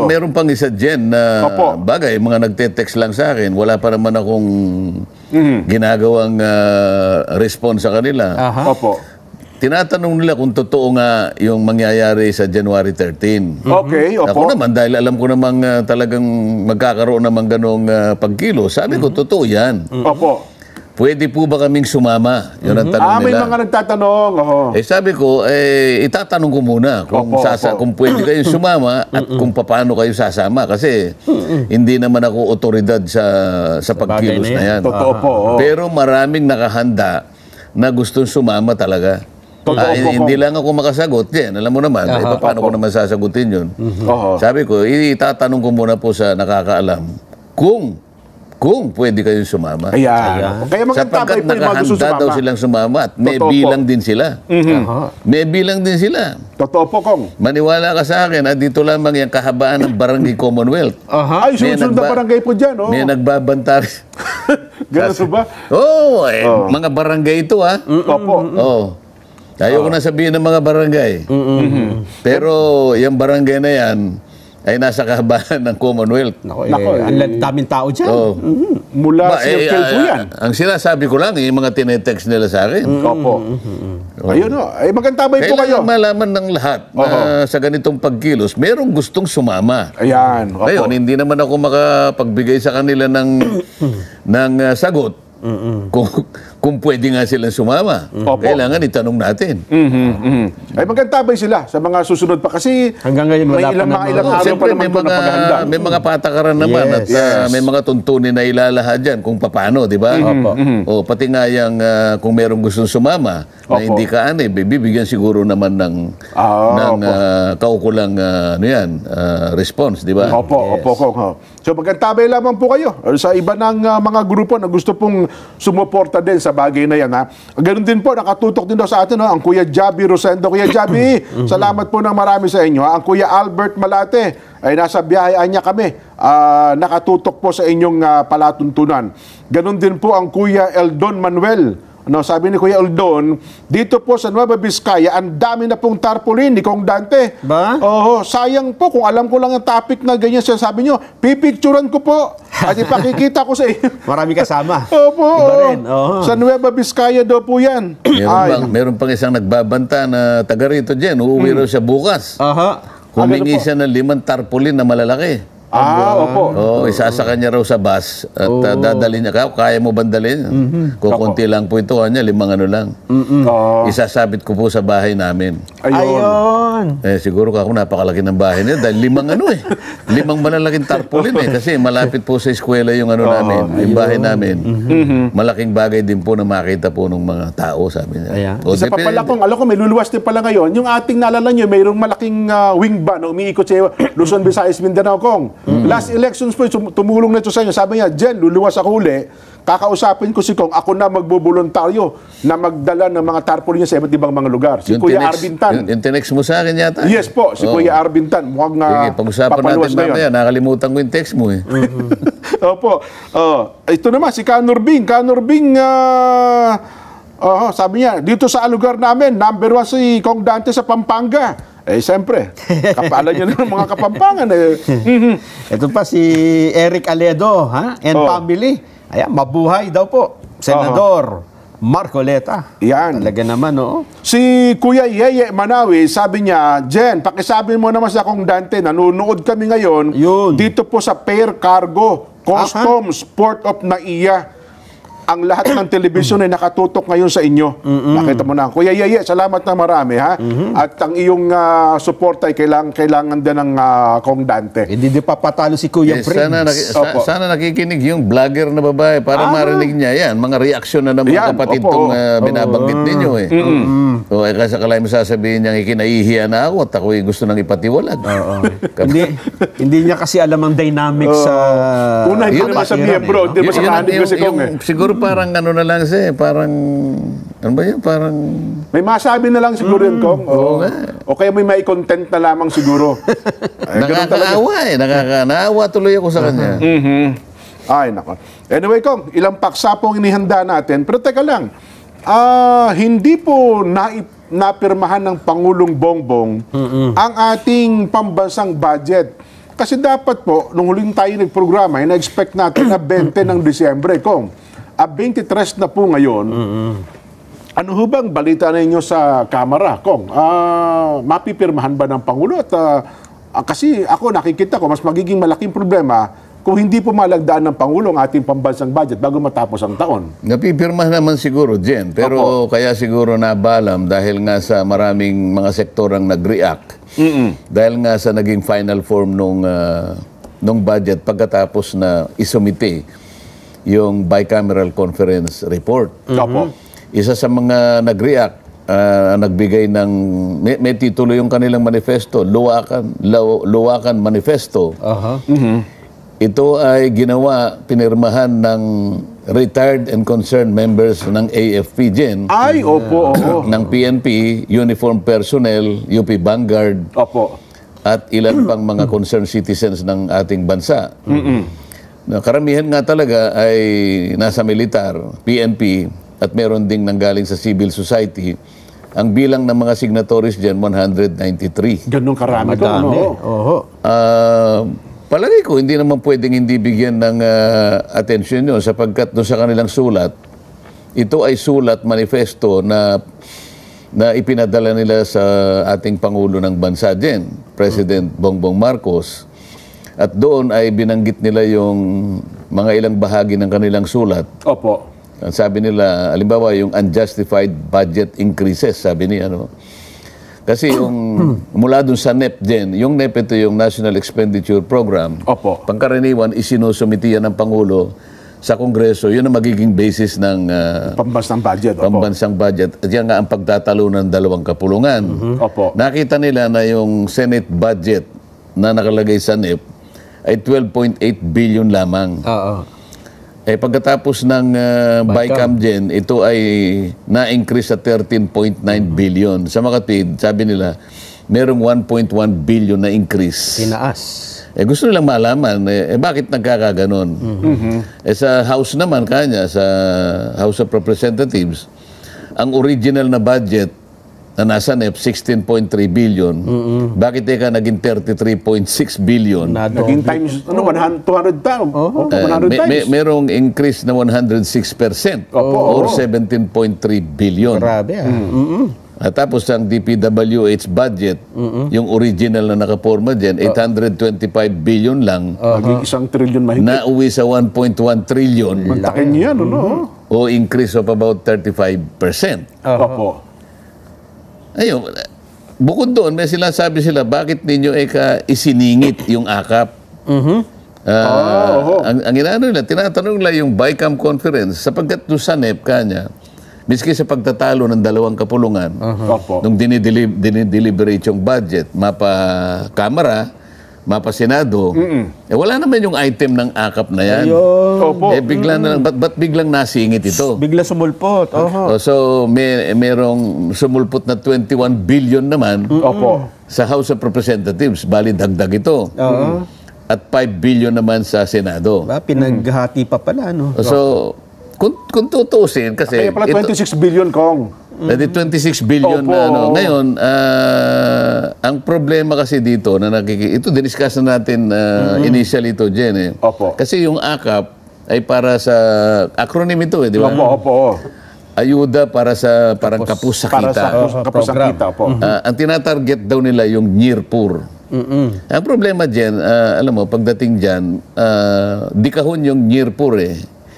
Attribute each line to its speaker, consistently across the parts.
Speaker 1: meron pang isa dyan na bagay, mga nagte-text lang sa akin. Wala pa naman akong ginagawang response sa kanila.
Speaker 2: Opo.
Speaker 1: Tinatanong nila kung totoo nga yung mangyayari sa January 13.
Speaker 2: Okay, opo.
Speaker 1: Ako naman, dahil alam ko namang talagang magkakaroon naman ganong pagkilo, sabi ko, totoo yan.
Speaker 2: Opo.
Speaker 1: Pwede po ba kaming sumama? Yun ang tanong
Speaker 2: May
Speaker 1: nila.
Speaker 2: mga nagtatanong.
Speaker 1: Sabi ko, itatanong ko muna kung pwede kayong sumama at kung paano kayo sasama. Kasi hindi naman ako otoridad sa pagkilos na yan.
Speaker 2: Totoo po.
Speaker 1: Pero maraming nakahanda na gustong sumama talaga. Hindi lang ako makasagot. Yan, alam mo naman, paano ko naman sasagutin yun? Sabi ko, itatanong ko muna po sa nakakaalam kung pwede kayong sumama.
Speaker 2: Ayan. Kaya
Speaker 1: sapagkat nakahanda daw silang sumama at may bilang din sila. May bilang din sila.
Speaker 2: Totoo po, Kong.
Speaker 1: Maniwala ka sa akin, dito lamang yung kahabaan ng Barangay Commonwealth.
Speaker 2: Ay, sunod na barangay po dyan.
Speaker 1: May nagbabanta rin.
Speaker 2: Ganun po ba?
Speaker 1: Mga barangay ito, ha?
Speaker 2: Opo.
Speaker 1: Ayoko na sabihin ng mga barangay. Pero yung barangay na yan ay nasa kahabaan ng Commonwealth.
Speaker 3: Ang daming tao dyan.
Speaker 2: Mula sa po yan.
Speaker 1: Ang sinasabi ko lang, yung mga tinetext nila sa akin.
Speaker 2: Opo. Ayun o. Ay, magandabay po kayo.
Speaker 1: Kailangan malaman ng lahat na sa ganitong pagkilos, merong gustong sumama.
Speaker 2: Ayan.
Speaker 1: Ngayon, hindi naman ako makapagbigay sa kanila ng sagot. Kung pwede nga silang sumama. Kailangan itanong natin.
Speaker 2: Ay magandabay sila sa mga susunod pa kasi
Speaker 3: hanggang ngayon wala pa
Speaker 2: ilang araw pa naman po na paghahanda.
Speaker 1: May mga patakaran naman at may mga tuntunin na ilalahad dyan kung paano, di ba? O pati nga yung kung merong gustong sumama na hindi ka bibigyan siguro naman ng kaukulang response, di ba?
Speaker 2: Opo. So magandabay lamang po kayo sa iba ng mga grupo na gusto pong sumuporta din sa bagay na yan, ha. Ganun din po, nakatutok din daw sa atin, ang Kuya Javi Rosendo. Kuya Javi, salamat po ng marami sa inyo, ha. Ang Kuya Albert Malate ay nasa biyayaan niya kami. Nakatutok po sa inyong palatuntunan. Ganun din po ang Kuya Eldon Manuel. Sabi ni Kuya Eldon, dito po sa Nueva Vizcaya, ang dami na pong tarpaulin ni Kong Dante.
Speaker 3: Ba?
Speaker 2: Sayang po, kung alam ko lang ang topic na ganyan sabi nyo, pipicturan ko po at ipakikita ko sa inyo.
Speaker 3: Marami kasama.
Speaker 2: Opo.
Speaker 3: Iba rin.
Speaker 2: Sa Nueva Vizcaya daw po yan.
Speaker 1: Meron pang isang nagbabanta na taga rito dyan, uuwi raw siya bukas. Humingi siya ng 5 tarpaulin na malalaki.
Speaker 2: Opo.
Speaker 1: Isasaka niya raw sa bus at dadalhin niya. Kaya mo bandalin? Kukunti lang po ito, 5 lang. Isasabit ko po sa bahay namin.
Speaker 3: Ayun.
Speaker 1: Siguro ako napakalaki ng bahay niya dahil 5 malalaking tarpaulin kasi malapit po sa eskwela yung namin, yung bahay namin. Malaking bagay din po na makita po ng mga tao, sabi niya.
Speaker 2: Isa pa pala kung, alam ko may luluwas din pala ngayon, yung ating naalala nyo, mayroong malaking wing ban na umiikot sa Luzon, Visayas, Mindanao, Kong. Last elections po, tumulong na ito sa inyo. Sabi niya, Jen, luluwas ako uli. Kakausapin ko si Kong, ako na magboboluntaryo na magdala ng mga tarpaulin niya sa iba't ibang mga lugar. Si Kuya Arvin Tan.
Speaker 1: Yung tinext mo sa akin yata.
Speaker 2: Yes po, si Kuya Arvin Tan. Mukhang
Speaker 1: pag-usapan natin mamaya. Nakalimutan ko yung text mo.
Speaker 2: Opo. Ito naman, si Kanurbing. Sabi niya, dito sa lugar namin, number 1 si Kong Dante sa Pampanga. Siyempre, kapalan niyo ng mga Kapampangan.
Speaker 3: Ito pa si Eric Aledo, and family. Ayan, mabuhay daw po. Senador Marcoleta.
Speaker 2: Yan.
Speaker 3: Talaga naman,
Speaker 2: Si Kuya Yeye Manawi, sabi niya, Jen, pakisabi mo naman sa Kong Dante, nanonood kami ngayon dito po sa Pair Cargo, Customs, Port of Naiya. Ang lahat ng telebisyon ay nakatutok ngayon sa inyo. Nakita mo na. Kuya Yeye, salamat na marami, ha? At ang iyong support ay kailangan din ng Kong Dante.
Speaker 3: Hindi papatalo si Kuya Prince.
Speaker 1: Sana nakikinig yung vlogger na babae para marinig niya yan. Mga reaksyon na ng mga kapatid itong binabanggit ninyo. Kasi kalay mo sasabihin niya, ikinaihiya na ako at ako'y gusto nang ipatiwalag.
Speaker 3: Hindi niya kasi alam ang dynamics sa...
Speaker 2: Una, hindi naman sa miyembro. Hindi naman sa kanig kasi Kong.
Speaker 1: Siguro parang na lang siya, parang, ano ba yun, parang...
Speaker 2: May masabi na lang siguro yun, Kong. O kaya may content na lamang siguro.
Speaker 1: Nakakaawa nakakaawa tuloy ako sa kanya.
Speaker 2: Ay, nako. Anyway, Kong, ilang paksa pong inihanda natin. Pero teka lang, hindi po napirmahan ng Pangulong Bongbong ang ating pambansang budget. Kasi dapat po, nung huling tayo nagprograma, na-expect natin na 20 ng Disyembre. Kung 23 na po ngayon, ano ho bang balita ninyo sa Kamara? Kung mapipirmahan ba ng Pangulo? At kasi ako nakikita ko, mas magiging malaking problema kung hindi po malagdaan ng Pangulo ang ating pambansang budget bago matapos ang taon.
Speaker 1: Napipirma naman siguro, Jen. Pero kaya siguro nabalam dahil nga sa maraming mga sektor ang nag-react. Dahil nga sa naging final form nung budget pagkatapos na isumite yung bicameral conference report. Isa sa mga nag-react, nagbigay ng, may titulo yung kanilang manifesto, Luwakan Manifesto. Ito ay ginawa, pinirmahan ng retired and concerned members ng AFP, Jen.
Speaker 2: Ay, opo.
Speaker 1: Ng PNP, uniform personnel, UP Vanguard, at ilan pang mga concerned citizens ng ating bansa. Na karamihan nga talaga ay nasa militar, PNP, at meron ding nanggaling sa civil society. Ang bilang ng mga signatories dyan, 193.
Speaker 2: Ganun karami ko,
Speaker 3: Madami.
Speaker 1: Palagi ko, hindi naman pwedeng hindi bigyan ng atensyon yun sapagkat doon sa kanilang sulat, ito ay sulat, manifesto na ipinadala nila sa ating Pangulo ng Bansa din, President Bongbong Marcos. At doon ay binanggit nila yung mga ilang bahagi ng kanilang sulat. Sabi nila, halimbawa yung unjustified budget increases, sabi ni Kasi yung mula dun sa NEP din, yung NEP ito yung National Expenditure Program. Pangkaraniwan, isinusumiti yan ng Pangulo sa Kongreso. Yun ang magiging basis ng
Speaker 2: pambansang budget.
Speaker 1: Pambansang budget. At yan nga ang pagtatalo ng dalawang kapulungan. Nakita nila na yung Senate budget na nakalagay sa NEP ay 12.8 billion lamang. Pagkatapos ng BICAM Gen, ito ay na-increase sa 13.9 billion. Sa makatid, sabi nila, merong 1.1 billion na increase.
Speaker 3: Tinaas.
Speaker 1: Gusto nilang malaman, bakit nagkakaganon? Sa House naman kanya, sa House of Representatives, ang original na budget na nasa NEP, 16.3 billion. Bakit naging 33.6 billion?
Speaker 2: Naging times, 200 times. 100 times.
Speaker 1: Merong increase na 106% or 17.3 billion.
Speaker 3: Grabe
Speaker 1: At tapos ang DPWH budget, yung original na nakaporma dyan, 825 billion lang.
Speaker 2: Naging 1 trillion mahigit.
Speaker 1: Nauwi sa 1.1 trillion.
Speaker 2: Mantakin niya,
Speaker 1: O increase of about 35%. Ayun, bukod doon, may sabi sila, bakit ninyo isiningit yung akap? Ang inaano nila, tinatanong nila yung BICAM conference, sapagkat doon sa NEP kanya, miski sa pagtatalo ng dalawang kapulungan, nung dinideliberate yung budget, mapa Kamara, mapa Senado, wala naman yung item ng akap na yan. Bigla na lang, ba't biglang nasingit ito?
Speaker 3: Bigla sumulpot.
Speaker 1: So, merong sumulpot na 21 billion naman sa House of Representatives. Bali, dagdag ito. At 5 billion naman sa Senado.
Speaker 3: Pinaghati pa pala,
Speaker 1: So, kung tutusin, kasi...
Speaker 2: Kaya pala 26 billion, Kong.
Speaker 1: 26 billion na Ngayon, ang problema kasi dito, ito diniscuss na natin initially ito, Jen. Kasi yung AKAP ay para sa, acronym ito di ba? Ayuda para sa parang kapus sa kita.
Speaker 2: Kapus sa kita,
Speaker 1: ang tinatarget daw nila yung NIRPUR. Ang problema dyan, alam mo, pagdating dyan, di kahon yung NIRPUR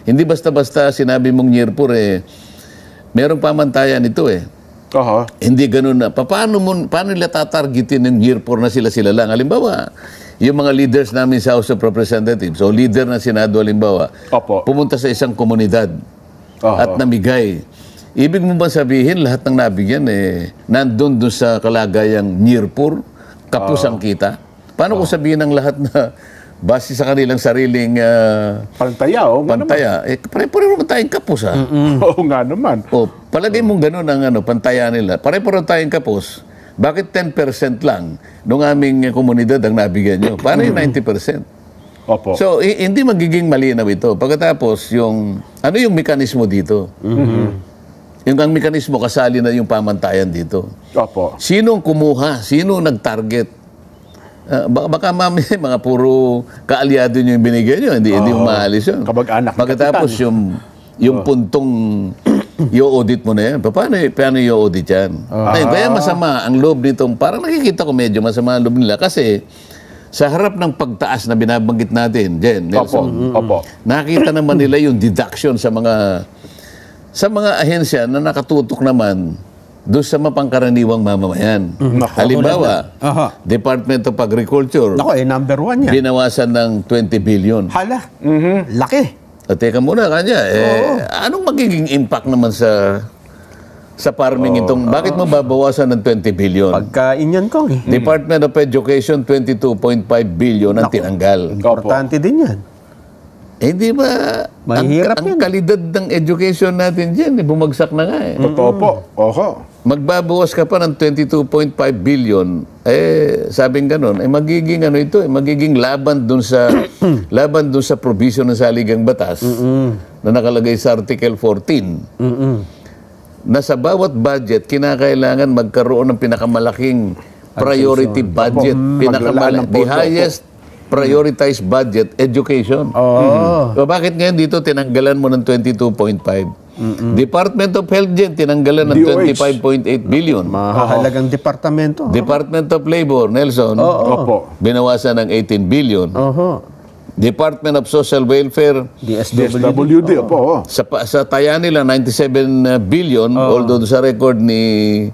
Speaker 1: Hindi basta-basta sinabi mong NIRPUR merong pamantayan ito Hindi ganun na. Paano nila tatargetin yung NIRPUR na sila lang? Halimbawa, yung mga leaders namin sa House of Representatives o leader ng Senado, halimbawa, pumunta sa isang komunidad at namigay. Ibig mo ba sabihin lahat ng nabigyan nandun doon sa kalagayang NIRPUR, kapus ang kita? Paano ko sabihin ng lahat na base sa kanilang sariling
Speaker 2: pantaya,
Speaker 1: pare-pareho naman tayong kapos,
Speaker 2: Oo nga naman.
Speaker 1: Palagay mong gano'n ang pantaya nila. Pare-pareho tayong kapos. Bakit 10% lang nung aming komunidad ang nabigyan nyo? Paano yung 90%? So, hindi magiging malinaw ito. Pagkatapos, ano yung mekanismo dito? Yung ang mekanismo, kasali na yung pamantayan dito. Sinong kumuha? Sinong nag-target baka mamaya mga puro kaalyado nyo yung binigay nyo, hindi mo maalis yun.
Speaker 2: Kabag-anak.
Speaker 1: Pagkatapos yung puntong i-audit mo na yan, paano i-audit yan? Ayun, kaya masama ang loob nitong, parang nakikita ko medyo masama ang loob nila kasi sa harap ng pagtaas na binabanggit natin, Jen, Nelson, nakita naman nila yung deduction sa mga ahensya na nakatutok naman doon sa mapangkaraniwang mamamayan. Halimbawa, Department of Agriculture,
Speaker 3: Nako, number 1 yan.
Speaker 1: binawasan ng 20 billion.
Speaker 3: Hala, laki.
Speaker 1: Teka muna, kanya, anong magiging impact naman sa farming itong, bakit mo babawasan ng 20 billion?
Speaker 3: Pagkain yan ko eh.
Speaker 1: Department of Education, 22.5 billion ang tinanggal.
Speaker 3: Importante din yan.
Speaker 1: Hindi ba,
Speaker 3: Mahirap
Speaker 1: ang
Speaker 3: yan.
Speaker 1: kalidad ng education natin dyan, bumagsak na nga eh.
Speaker 2: Totoo po.
Speaker 1: Magbabawas ka pa ng 22.5 billion, sabing ganun, magiging magiging laban dun sa provision ng saligang batas na nakalagay sa Article 14. Na sa bawat budget, kinakailangan magkaroon ng pinakamalaking priority budget. The highest prioritized budget, education. So bakit ngayon dito tinanggalan mo ng 22.5? Department of Health dyan, tinanggalan ng 25.8 billion.
Speaker 3: Mahalagang departamento.
Speaker 1: Department of Labor, Nelson, binawasan ng 18 billion. Department of Social Welfare,
Speaker 2: DSWD.
Speaker 1: sa taya nila 97 billion, although sa record ni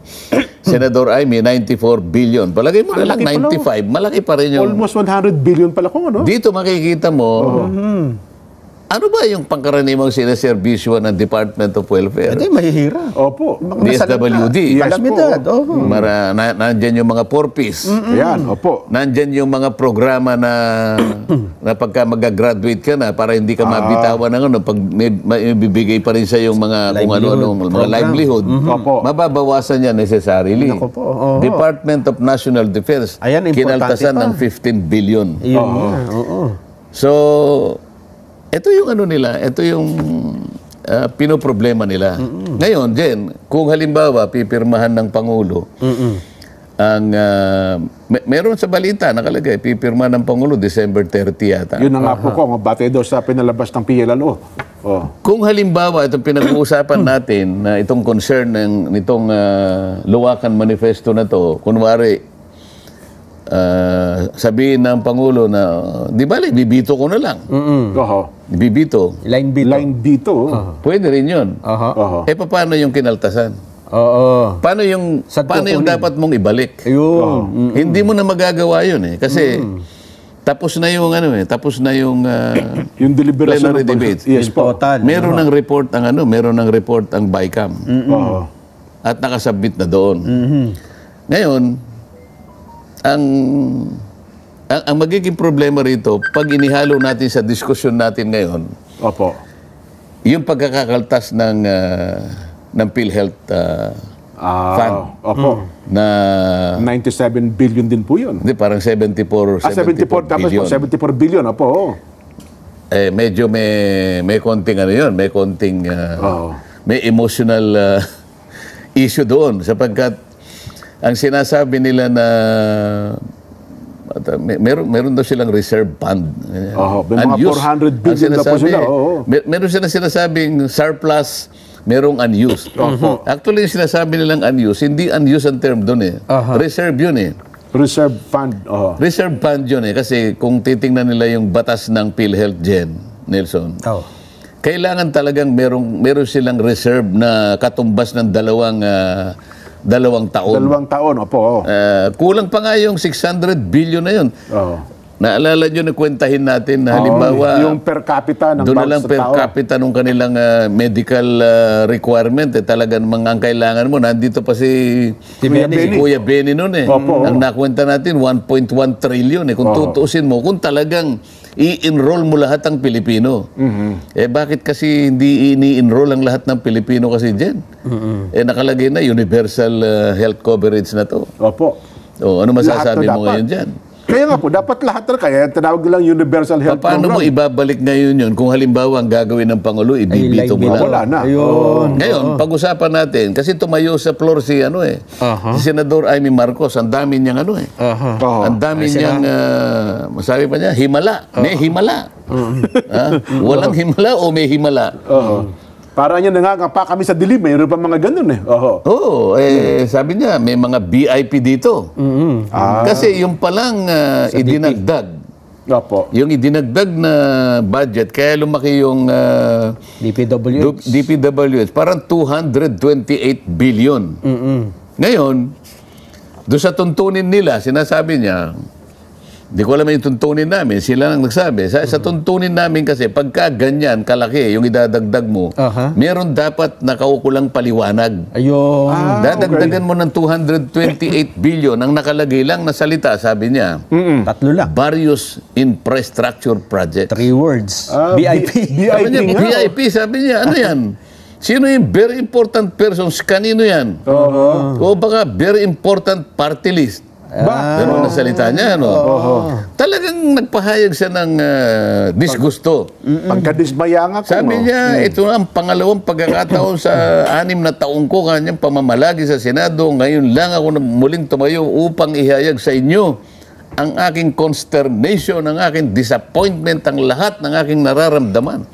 Speaker 1: Senador Amy 94 billion. Palagay mo na lang 95, malaki pa rin yung
Speaker 2: Almost 100 billion pala kung ano.
Speaker 1: dito makikita mo. Ano ba yung pangkaraniwang sinaservisyo ng Department of Welfare?
Speaker 3: Hindi, mahihira.
Speaker 1: DSWD.
Speaker 3: Kalamidad.
Speaker 1: Nandyan yung mga porpis.
Speaker 2: Yan,
Speaker 1: Nandyan yung mga programa na pagka mag-graduate ka na para hindi ka mabitawan ng pag may bibigay pa rin sa yung mga kung ano-ano, mga livelihood. Mababawasan yan necessarily. Department of National Defense,
Speaker 3: Ayan, importante
Speaker 1: kinaltasan
Speaker 3: pa.
Speaker 1: ng 15 billion. So, ito yung ito yung pinoproblema nila. Ngayon, Jen, kung halimbawa pipirmahan ng Pangulo, ang meron sa balita nakalagay, pipirma ng Pangulo December 30 yata.
Speaker 2: Yun na nga po ko, bate daw sa pinalabas ng PLLO.
Speaker 1: Kung halimbawa itong pinag-uusapan natin na itong concern nitong Luwakan Manifesto na to, kunwari sabihin ng Pangulo na, di ba, bibito ko na lang. Bibito.
Speaker 3: Line B.
Speaker 2: Line dito.
Speaker 1: Pwede rin yun. Paano yung kinaltasan? Paano yung dapat mong ibalik? Hindi mo na magagawa yun Kasi tapos na yung tapos na yung
Speaker 2: yung deliberation
Speaker 1: plenary debate.
Speaker 2: Yes po.
Speaker 1: Meron ng report ang BICAM. At nakasubmit na doon. Ngayon, ang magiging problema rito, pag inihalo natin sa diskusyon natin ngayon, yung pagkakakaltas ng PhilHealth Fund. Na
Speaker 2: 97 billion din po yun.
Speaker 1: Hindi, parang 74
Speaker 2: tapos
Speaker 1: billion.
Speaker 2: 74 billion,
Speaker 1: Medyo may konting may konting may emotional issue doon sapagkat ang sinasabi nila na meron daw silang reserve fund.
Speaker 2: May mga 400 billion na po sila.
Speaker 1: Meron silang sinasabing surplus, merong unused. Actually, yung sinasabi nilang unused, hindi unused ang term doon Reserve yun
Speaker 2: Reserve fund.
Speaker 1: Reserve fund yun kasi kung titingnan nila yung batas ng PhilHealth Nelson, kailangan talagang meron silang reserve na katumbas ng dalawang taon.
Speaker 2: 2 taon,
Speaker 1: kulang pa nga yung 600 billion na yun. Naalala nyo na kwentahin natin na halimbawa,
Speaker 2: yung per capita ng
Speaker 1: doon na lang
Speaker 2: bawat
Speaker 1: per
Speaker 2: tao.
Speaker 1: capita nung kanilang medical requirement. Talagang ang kailangan mo. Nandito pa si Kuya Benny noon Ang nakwenta natin, 1.1 trillion Kung tutuusin mo, kung talagang i-enroll mo lahat ng Pilipino. Bakit kasi hindi ini-enroll ang lahat ng Pilipino kasi dyan? Nakalagay na universal health coverage na to. Ano masasabi mo ngayon dyan?
Speaker 2: Kaya nga po, dapat lahat na kaya tinawag nilang Universal Health
Speaker 1: Paano mo
Speaker 2: Program.
Speaker 1: ibabalik ngayon yun kung halimbawa ang gagawin ng Pangulo, ibibito mo lang?
Speaker 2: Wala na.
Speaker 3: Ayun.
Speaker 1: Ngayon, pag-usapan natin, kasi tumayo sa floor si si Senador Amy Marcos, ang dami niyang
Speaker 2: Oo.
Speaker 1: ang dami niyang, masabi pa niya, himala. May himala. Walang himala o may himala?
Speaker 2: Oo. Parang yan nangangapa kami sa dilim, mayroon pa mga ganun eh. Oo.
Speaker 1: Oo, sabi niya, may mga VIP dito. Kasi yung palang idinagdag,
Speaker 2: Opo.
Speaker 1: yung idinagdag na budget, kaya lumaki yung DPWH, parang 228 billion. Ngayon, doon sa tuntunin nila, sinasabi niya, di ko alam yung tuntunin namin, sila nang nagsabi. Sa tuntunin namin kasi, pagka ganyan, kalaki, yung idadagdag mo, meron dapat nakaukulang paliwanag.
Speaker 3: Ayun.
Speaker 1: Dadagdagan mo ng 228 billion, ang nakalagay lang na salita, sabi niya,
Speaker 3: Tatlo lang.
Speaker 1: various infrastructure projects.
Speaker 3: 3 words. VIP.
Speaker 1: Sabi niya, VIP, sabi niya, ano yan? Sino yung very important persons? Kanino yan? O baka very important party list. Ganun na salita niya, Talagang nagpahayag siya ng disgusto.
Speaker 2: Pagkadismaya nga ko.
Speaker 1: Sabi niya, ito ang pangalawang pagkakataon sa 6 na taong ko kanyang pamamalagi sa Senado. Ngayon lang ako muling tumayo upang ihayag sa inyo ang aking consternation, ang aking disappointment, ang lahat ng aking nararamdaman.